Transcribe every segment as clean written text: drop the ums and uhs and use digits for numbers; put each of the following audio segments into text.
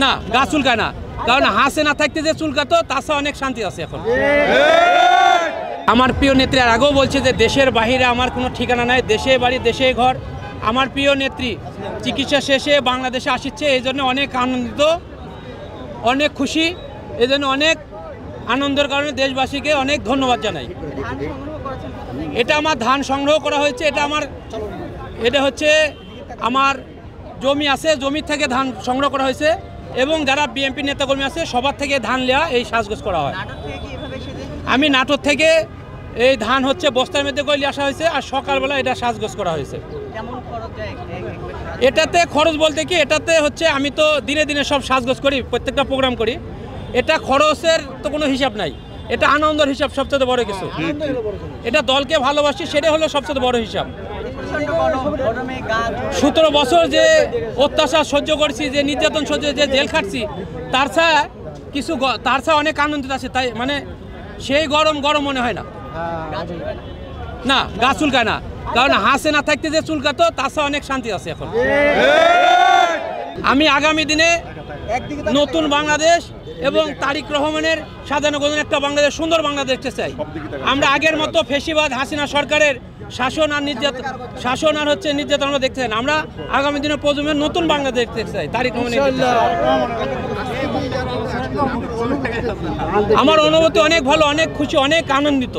না, গা চুলকায় না, কারণ হাসিনা থাকতে যে চুলকাতো তার সাথে অনেক শান্তি আছে এখন। আমার প্রিয় নেত্রী আর আগেও বলছে যে দেশের বাহিরে আমার কোনো ঠিকানা নাই, দেশে বাড়ি দেশে ঘর। আমার প্রিয় নেত্রী চিকিৎসা শেষে বাংলাদেশে আসছে, এই জন্য অনেক আনন্দিত, অনেক খুশি। এই জন্য অনেক আনন্দের কারণে দেশবাসীকে অনেক ধন্যবাদ জানাই। এটা আমার ধান সংগ্রহ করা হয়েছে, এটা হচ্ছে আমার জমি আছে, জমির থেকে ধান সংগ্রহ করা হয়েছে এবং যারা বিএনপি নেতাকর্মী আছে সবার থেকে ধান নেওয়া, এই সাজগোজ করা হয়। আমি নাটোর থেকে এই ধান হচ্ছে বস্তার মধ্যে করে নিয়ে আসা হয়েছে আর সকালবেলা এটা সাজগোজ করা হয়েছে। এটাতে খরচ বলতে কি, এটাতে হচ্ছে আমি তো দিনে দিনে সব সাজগোজ করি, প্রত্যেকটা প্রোগ্রাম করি, এটা খরচের তো কোনো হিসাব নাই, এটা আনন্দের হিসাব সবচেয়ে বড় কিছু। এটা দলকে ভালোবাসি, সেটা হলো সবচেয়ে বড় হিসাব। 17 বছর যে অত্যাচার সহ্য করছি, যে নির্যাতন সহ্য, যে জেল খাটছি, তার ছাড়া অনেক আনন্দিত আছে। তাই মানে সেই গরম মনে হয় না, না গা চুলকায় না, কারণ হাসিনা থাকতে যে চুলকাতো তার ছাড়া অনেক শান্তি আছে এখন। আমি আগামী দিনে নতুন বাংলাদেশ এবং তারেক রহমানের সাজানো গোছানো একটা বাংলাদেশ, সুন্দর বাংলাদেশ দেখতে চাই। আমরা আগের মতো ফেসিবাদ হাসিনা সরকারের শাসন আর হচ্ছে নির্যাতন আমরা দেখতে চাই না। আমরা আগামী দিনে প্রজন্মের নতুন বাংলাদেশ দেখতে চাই, তারেক রহমানের। আমার অনুভূতি অনেক ভালো, অনেক খুশি, অনেক আনন্দিত।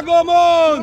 আগমন